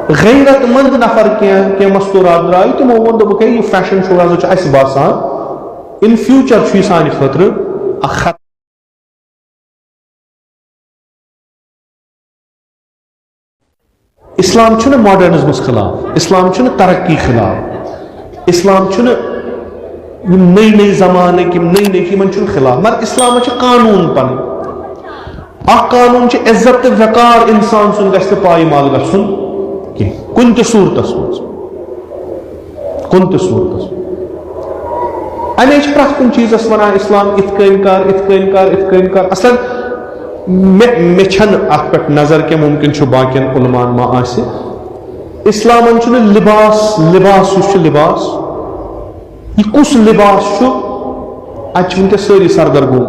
غیرت مند نفر کینٛہہ مستورات درٛاے تِمو ووٚن دوٚپُکھ ہے یہِ فیشن شو ہسا چھُ اَسہِ باسان اِن فیوٗچر چھُ یہِ سانہِ خٲطرٕ اکھ خطرٕ. اسلام چھُنہٕ ماڈرنزمس خلاف، اسلام چھُنہٕ ترقی خلاف، اسلام چھُنہٕ یِم نٔے نٔے زمانٕکۍ یِم نٔے نٔے یِمن چھُنہٕ خلاف، مگر اسلامس چھِ قانوٗن پنٕنۍ. اکھ قانوٗن چھُ عزت تہٕ وقار انسان سُنٛد گژھِ نہٕ پایمال گژھُن کینٛہہ کُنہِ تہِ صوٗرتس منٛز، کُنہِ تہِ صوٗرتس منٛز. اَمے چھِ پرٛٮ۪تھ کُنہِ چیٖزس وَنان اسلام یِتھ کٔنۍ کر یِتھ کٔنۍ کر یِتھ کٔنۍ کر. اصل مےٚ چھنہٕ اتھ پٮ۪ٹھ نظر کینٛہہ، ممکن چھُ باقین علمان ما آسہِ. اسلامن چھُنہٕ لباس یُس چھُ لباس، یہ کُس لباس چھُ اتہِ چھِ وٕنکیٚس سٲری سرگرگوٗ.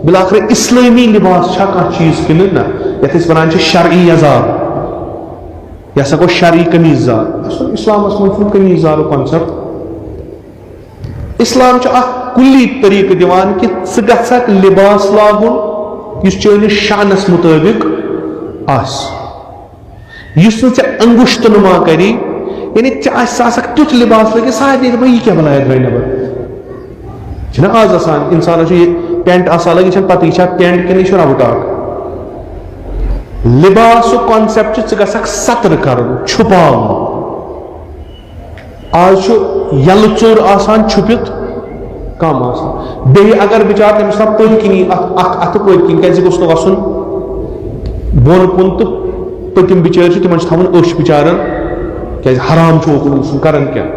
بلاخر اسلٲمی لباس چھا کانٛہہ چیٖز کِنہٕ نہ، یتھ أسۍ وَنان چھِ شرعی یزار، یہِ ہسا گوٚو شرعی قمیٖض یزار. اسلامس منٛز چھُنہٕ قمیٖض یزارُک کانسیپٹ. اسلام چھُ اکھ کُلی طریقہٕ دِوان کہِ ژٕ گژھکھ لباس لاگُن یُس چٲنِس شانس مُطٲبِق آسہِ، یُس نہٕ ژےٚ انگُشتہٕ نُما کری. یعنی ژےٚ ژٕ آسکھ تیُتھ لباس لٲگِتھ سارنٕے دپان یہِ کیٛاہ بلایا درٛاے نٮ۪بر. چھُنہ آز آسان انسانس چھُ یہِ پینٹ آسان لٲگِتھ چھنہٕ پتہٕ یہِ چھا پینٹ کِنہٕ یہِ چھُ ربہٕ ٹاک. لباسُک کانسیپٹ چھُ ژٕ گژھکھ ستر کرُن، چھُپاوُن. آز چھُ یلہٕ ژوٚر آسان چھُپِتھ کم آسان. بیٚیہِ اگر بِچار تٔمِس آسان پٔتۍ کِنی اکھ اَتھٕ پٔتۍ کِنۍ کیازِ گوٚژھ نہٕ گژھُن بۄن کُن تہٕ پٔتِم بِچٲرۍ چھِ تِمن چھِ تھاوُن أچھ بِچارن کیازِ حرام چھُ اوکُن وٕچھُن کران کیٛاہ.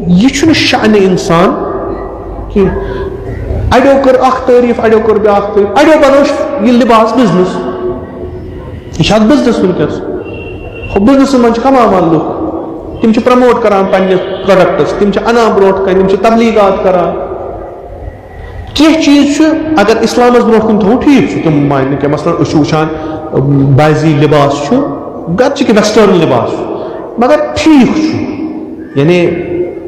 یہِ چھُنہٕ شأنہِ انسان کینٛہہ. اڑیو کٔر اکھ تعریٖف، اڑیو کٔر بیاکھ تعریٖف، اڑیو بنوو یہِ لباس بِزنس. یہِ چھُ اکھ بِزنس وٕنکیٚس. ہُہ بِزنسس منٛز چھِ کماوان لُکھ، تِم چھِ پرموٹ کران پننہِ پروڈکٹس، تِم چھِ انان برونٛٹھ کنہِ، تِم چھِ تبلیغات کران. کینٛہہ چیٖز چھُ اگر اسلامس برونٛٹھ کُن تھوٚو ٹھیٖک چھُ، تِم مانہِ نہٕ کینٛہہ. مثلاً أسۍ چھِ وٕچھان بعضی لباس چھُ گرچہِ کہِ ویسٹٲرن لباس چھُ مگر ٹھیٖک چھُ. یعنی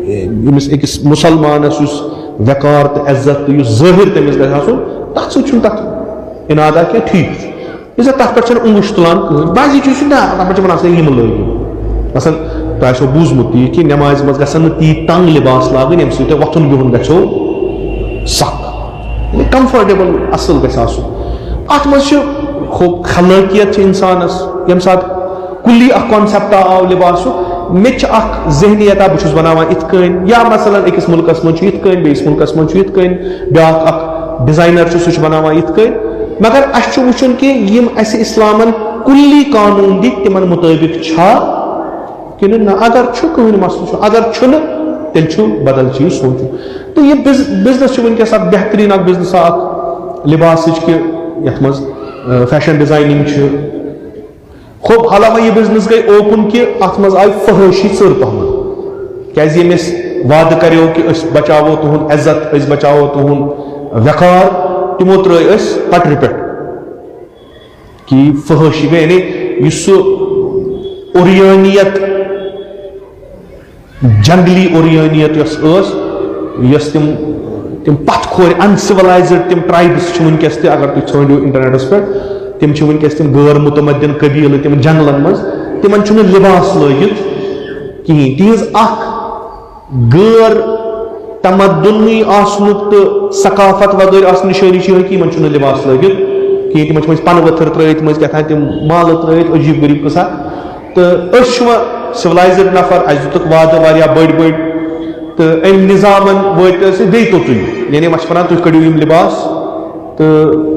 ییٚمِس أکِس مُسلمانس یُس وقار تہٕ عزت تہٕ یُس ظٲہِر تٔمِس گژھِ آسُن تتھ سۭتۍ چھُنہٕ تتھ اِنادا کینٛہہ، ٹھیٖک چھُ. یُس زن تتھ پٮ۪ٹھ چھنہٕ انگُش تُلان کٕہٕنۍ. بعضی چیٖز چھُ نہ تتھ پٮ۪ٹھ چھِ ونان سا یِم لٲگِو. مثلاً تۄہہِ آسیو بوٗزمُت یہِ کہِ نٮ۪مازِ منٛز گژھن نہٕ تیٖتۍ تنگ لباس لاگٕنۍ ییٚمہِ سۭتۍ تۄہہِ وۄتھُن بِہُن گژھیو سخ، یعنی کمفٲٹیبٕل اصل گژھِ آسُن. اتھ منٛز چھِ خلٲقیت چھِ انسانس. ییٚمہِ ساتہٕ کُلی اکھ کانسیپٹا آو لباسُک، مےٚ چھِ اکھ ذہنیتا بہٕ چھُس بناوان یِتھ کٔنۍ، یا مثلاً أکِس مُلکس منٛز چھُ یِتھ کٔنۍ، بیٚیِس مُلکس منٛز چھُ یِتھ کٔنۍ، بیاکھ اکھ ڈِزاینر چھُ سُہ چھُ بناوان یِتھ کٔنۍ. مگر اَسہِ چھُ وٕچھُن کہِ یِم اَسہِ اسلامن کُلی قانوٗن دِتۍ تِمن مُطٲبِق چھا کِنہٕ نہ. اگر چھُ کٕہٕنۍ مسلہٕ چھُ، اگر چھُنہٕ تیٚلہِ چھُ بدل چیٖز سونٛچُن. تہٕ یہِ بِزنس چھُ وٕنکیٚس اکھ بہتریٖن اکھ بِزنس اکھ لباسٕچ کہِ یتھ منٛز فیشن ڈِزاینِنگ چھِ. خوب حالانکہ یہ بزنس گئی اوکن کہ ات مز آئی فحٲشی ژٔر پہمت. کیازِ ییٚمۍ أسۍ وعدٕ کریو کہ أسۍ بچاوو تُہُنٛد عزت، أسۍ بچاوو تُہُنٛد وقار، تِمو ترٛٲے أسۍ پٹرِ پٮ۪ٹھ کہ فحٲشی گٔے. یعنی یُس سُہ اوریانیت، جنگلی اوریانیت یۄس ٲس، یۄس تِم پتھ کھورِ انسِولایزٕڈ تِم ٹرایبٕس چھِ وٕنکیٚس تہِ اگر تُہۍ ژھٲنٛڈِو انٹرنیٹس پٮ۪ٹھ، تِم چھِ وٕنکیٚس تِم غٲر متمدن قبیٖلہٕ تِم جنگلن منٛز، تِمن چھُنہٕ لباس لٲگِتھ کِہیٖنۍ. تِہنٛز اکھ غٲر تمدنی آسنُک تہٕ ثقافت وغٲرٕ آسنہٕ نِشٲنی چھِ یِہے کہِ یِمن چھُنہٕ لباس لٲگِتھ کِہیٖنۍ. تِمن چھِ وۄنۍ پنہٕ ؤتھٕر ترٲیِتھ، تِم ٲسۍ کیٛاہ تِم مالہٕ ترٲیِتھ، عجیٖب غریٖب قٕصہ. تہٕ أسۍ چھِ وۄنۍ سِولایزٕڈ نفر، اَسہِ دِتُکھ وعدٕ واریاہ بٔڑۍ بٔڑۍ، تہٕ أمۍ نظامن وٲتۍ أسۍ بیٚیہِ توٚتُے. یعنی وۄنۍ چھِ ونان تُہۍ کٔڑِو یِم لباس تہٕ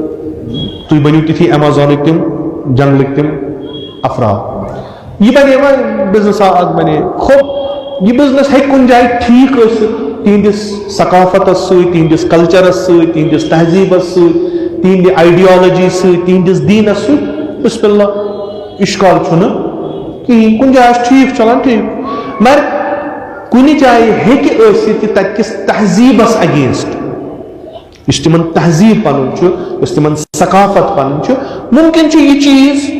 تُہۍ بٔنِو تِتھی ایمیزانٕکۍ تِم جنگلٕکۍ تِم افراد. یہِ بنے وۄنۍ بِزنس اکھ بنے. خوب یہِ بِزنس ہیٚکہِ کُنہِ جایہِ ٹھیٖک ٲسِتھ تِہنٛدِس ثقافتس سۭتۍ، تِہنٛدِس کلچرس سۭتۍ، تِہنٛدِس تہذیٖبس سۭتۍ، تِہنٛدِ آیڈیالجی سۭتۍ، تِہنٛدِس دیٖنس سۭتۍ. بسم اللہ اِشکال چھُنہٕ کِہیٖنۍ. کُنہِ جایہِ آسہِ ٹھیٖک چلان ٹھیٖک، مگر کُنہِ جایہِ ہیٚکہِ ٲسِتھ کہِ تتہِ کِس تہذیٖبس اگینسٹ، یُس تِمن تہذیٖب پنُن چھُ، یُس تِمن ثقافت پنُن چھُ، ممکن چھُ یہِ چیٖز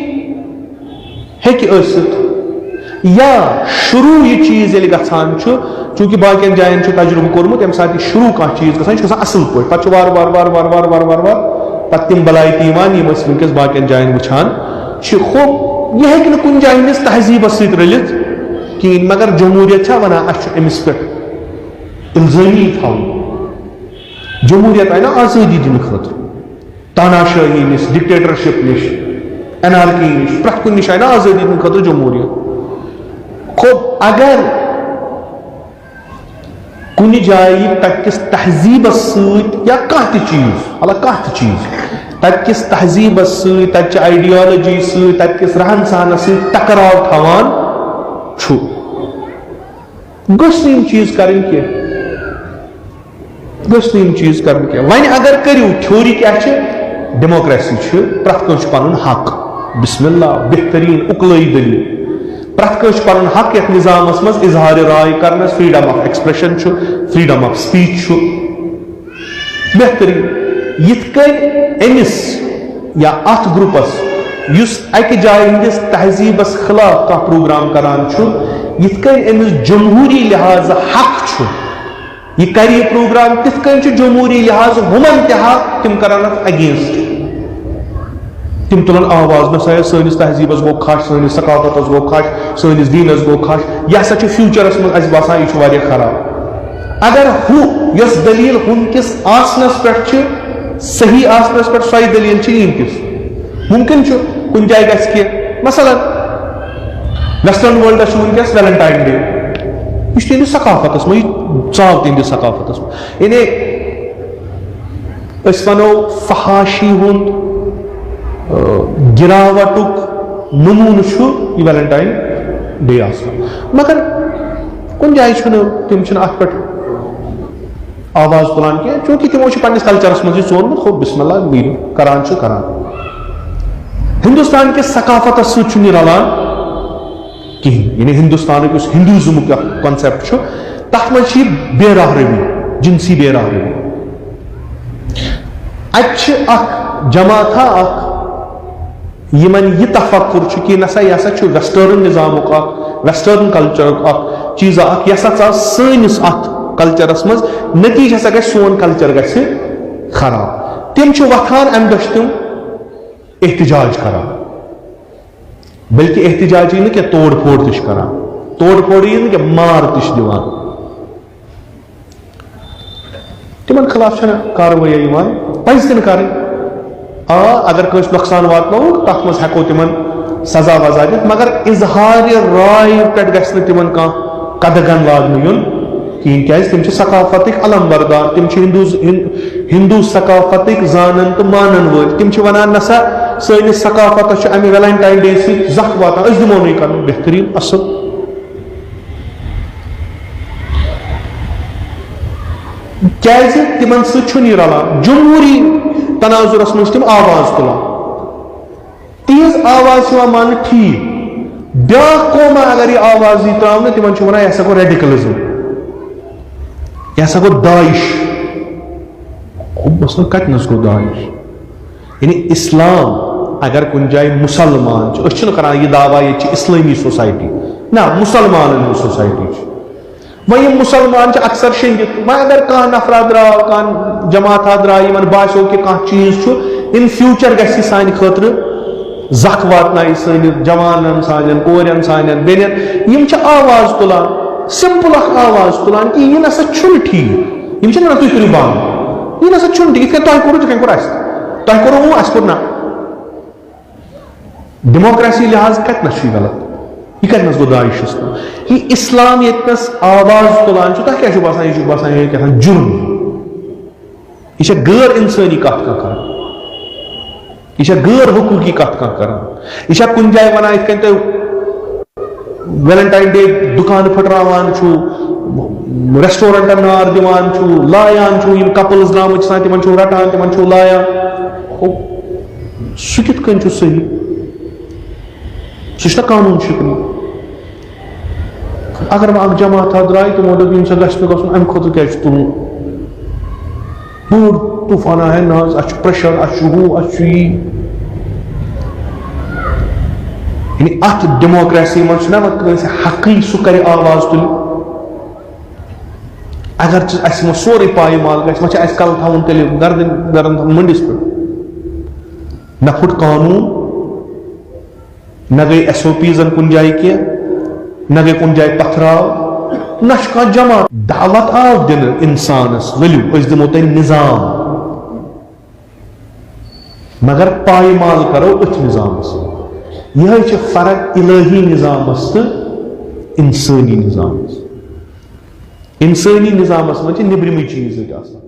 ہیٚکہِ ٲسِتھ. یا شروع یہِ چیٖز ییٚلہِ گژھان چھُ، چوٗنٛکہِ باقین جاین چھُ تجرُبہٕ کوٚرمُت، ییٚمہِ ساتہٕ یہِ شروع کانٛہہ چیٖز گژھان، یہِ چھُ گژھان اصل پٲٹھۍ، پتہٕ چھُ وارٕ پتہٕ تِم بلایہِ تہِ یِوان یِم أسۍ وٕنکیٚس باقین جاین وٕچھان چھِ. خوب یہ ہیکہ نہ کن جائے ہندس تہذیبس ست رلت کہین مگر جمہوریت چھا ونان اس امس پہ الزامی تھاؤن جمہوریت آئی نا آزادی دن خاطر تاناشاہی نش ڈکٹیٹرشپ نش انارکی نش پرت کن نش آئی نا آزادی دن خاطر جمہوریت خوب اگر کن جائے تکس تہذیب ست یا کانٛہہ تہِ چیز اللہ کانٛہہ تہِ چیز تکس تہذیب ست تچ آئیڈیالوجی ست تکس رہن سہن ست ٹکراو تھاوان چھُ گوٚژھ نہٕ یِم چیز کرٕنۍ کینٛہہ گوٚژھ نہٕ یِم چیز کرٕنۍ کینٛہہ وۄنۍ اگر کٔرِو تھیوری کیاہ چھِ ڈیموکریسی چھِ پرٛٮ۪تھ کٲنٛسہِ چھُ پنُن حق بسم اللہ بہترین اقلٲیی دلیل پرٛٮ۪تھ کٲنٛسہِ چھُ پنُن حق یتھ نظامس منٛز اظہار رائے کرنس فریڈم آف ایکسپریشن چھُ فریڈم آف سپیچ چھُ بہترین یتھ کٔنۍ أمس یا اتھ گروپس یُس اکہِ جایہِ ہندس تہذیبس خلاف کانٛہہ پروگرام کران چھُ یتھ کٔنۍ أمس جمہوری لحاظ حق چھُ یہ کری پروگرام تتھ کٔنۍ چھُ جمہوری لحاظ ہمن تہِ حق تم کران اتھ اگینسٹ تم تلن آواز نسا سٲنِس تہذیبس گوٚو کھش سٲنِس ثقافتس گوٚو کھش سٲنِس دیٖنس گوٚو کھش یہ ہسا چھُ فیوچرس منٛز اسہِ باسان یہِ چھُ واریاہ خراب اگر ہُہ یۄس دلیل ہُنکِس آسنس پٮ۪ٹھ چھِ صحیح آسنس پٮ۪ٹھ سۄے دلیل چھِ یِہنٛدِس ممکن چھُ کُنہِ جایہِ گژھِ کینٛہہ مثلاً ویسٹرن ورلڈس چھُ ونکیٚس ویلنٹاین ڈے یہ چھُ تِہنٛدِس ثقافتس منٛز یہِ ژاو تِہنٛدِس ثقافتس منٛز یعنی أسۍ ونو فحاشی ہُنٛد گراوٹُک نموٗنہٕ چھُ یہِ ویلنٹاین ڈے آسان مگر کُنہِ جایہِ چھُنہٕ تِم چھِنہٕ اتھ پٮ۪ٹھ آواز تُلان کینٛہہ چوٗنٛکہِ تِمو چھُ پننِس کلچرس منٛز یہِ ژونمُت خوب بسم اللہ میٖرِو کران چھُ کران ہندوستان کِس ثقافتس سۭتۍ چھُنہٕ یہِ رلان کہین یعنی ہندوستانُک یُس ہندوٗزمُک اکھ کانسیپٹ چھُ تتھ منٛز چھِ یہِ بے راہ روی جنسی بے راہ روی اتہِ چھِ اکھ جماعتھا اکھ یمن یہ تفکر چھُ کہ نسا یہ ہسا چھُ ویسٹرن نظامُک اکھ ویسٹرن کلچرُک اکھ چیٖزا اکھ یہِ ہسا ژاو سٲنِس اتھ کلچرس منٛز نتیجہ ہسا گژھِ سون کلچر گژھِ خراب تِم چھِ وۄتھان امہِ دۄہ چھِ تِم احتجاج کران بلکہ احتجاج یی نہٕ کینٛہہ توڑ پھوڑ تہِ چھِ کران توڑ پھوڑ یی نہٕ کینٛہہ مار تہِ چھِ دِوان تِمن خلاف چھنہٕ کاروٲیی یِوان پزِ تہِ نہٕ کرٕنۍ اگر کٲنٛسہِ نۄقصان واتنووُکھ تتھ منٛز ہٮ۪کو تِمن سزا وزا دِتھ مگر اظہارِ رائے پٮ۪ٹھ گژھِ نہٕ تِمن کانٛہہ قدغن لاگنہٕ یُن کہین کیازِ تِم چھِ ثقافتٕکۍ علم بردار تِم چھِ ہندوٗ ثقافتٕکۍ زانن تہٕ مانن وٲلۍ تِم چھِ ونان نسا سٲنِس ثقافتس چھُ امہِ ویلنٹاین ڈے سۭتۍ زکھ واتان أسۍ دِمو نہٕ یہِ کرنہٕ بہتریٖن اصل کیازِ تِمن سۭتۍ چھُنہٕ یہِ رلان جمہوری تناظرس منٛز چھِ تِم آواز تُلان تِہنٛز آواز چھِ یِوان ماننہٕ ٹھیٖک بیاکھ قوما اگر یہِ آواز یی تراونہٕ تِمن چھِ ونان یہِ ہسا گوٚو ریڈِکلزم یہِ ہسا گوٚو داعش مثلاً کتنس گوٚو داعش یعنی اسلام اگر کُنہِ جایہِ مُسلمان چھِ أسۍ چھِنہٕ کران یہِ دعوا ییٚتہِ چھِ اسلٲمی سوسایٹی نہ مُسلمانن ہٕنٛز سوسایٹی چھِ وۄنۍ یِم مُسلمان چھِ اکثر شیٚنگِتھ وۄنۍ اگر کانٛہہ نفرا درٛاو کانٛہہ جماعتھا درٛاو یِمن باسیو کہِ کانٛہہ چیٖز چھُ اِن فیوٗچر گژھِ یہِ سانہِ خٲطرٕ زکھ واتنایہِ سٲنِس جوانن سانٮ۪ن کورٮ۪ن سانٮ۪ن بیٚنٮ۪ن یِم چھِ آواز تُلان سمپل اکھ آواز تُلان کہِ یہِ نسا چھُنہٕ ٹھیٖک یِم چھِنہٕ ونان تُہۍ کٔرِو بنٛد یہِ نسا چھُنہٕ ٹھیٖک یِتھ کٔنۍ تۄہہِ کوٚروٕ تِتھ کٔنۍ کوٚر اَسہِ تۄہہِ کوٚروٕ اَسہِ کوٚر نہ ڈیموکریسی لحاظ کتنس چھُ یہِ غلط یہ کتنس گوٚو داعشس کُن یہ اسلام ییٚتنس آواز تُلان چھُ تۄہہِ کیٛاہ چھُ باسان یہِ چھُ باسان یہِ کیٛاہ جُرم یہِ چھےٚ غٲر انسٲنی کتھ کانٛہہ کران یہِ چھےٚ غٲر حقوٗقی کتھ کانٛہہ کران یہِ چھےٚ کُنہِ جایہِ ونان یِتھ کٔنۍ تُہۍ ویلنٹاین ڈے دُکان پھٹراوان چھُو ریسٹورنٹن نار دِوان چھُو لایان چھُو یِم کپلز درٛامٕتۍ چھِ آسان تِمن چھُو رٹان تِمن چھُو لایان سُہ کِتھ کٔنۍ چھُ صحیح سُہ چھُنہ قانوٗن شِکنی اگر وۄنۍ اکھ جماعتھا درٛاے تِمو دوٚپ ییٚمہِ ساتہٕ گژھِ نہٕ گژھُن امہِ خٲطرٕ کیازِ چھُ تُلُن بوٚڑ طوٗفانا ہے نہ حظ اَسہِ چھُ پریشر اَسہِ چھُ ہُہ اَسہِ چھُ یی یعنی اتھ ڈیموکریسی منٛز چھُنہ وۄنۍ کٲنٛسہِ حقٕے سُہ کرِ آواز تُلہِ اگر اَسہِ وۄنۍ سورُے پایمال گژھِ وۄنۍ چھِ اَسہِ کلہٕ تھاوُن تیٚلہِ گردن تھاوُن مٔنڈِس پٮ۪ٹھ نہ پھُٹ قانوٗن نہ گئی ایس او پیزن کن جائے کی نہ گئی کن جائے پتھراو نہ کھانا جماعت دعوت آو دن انسانس ولو اس دمو تین نظام مگر پائمال کرو ات نظام سے یہ فرق الہی نظام تو انسانی نظام انسانی نظام من نبرم چیز آسان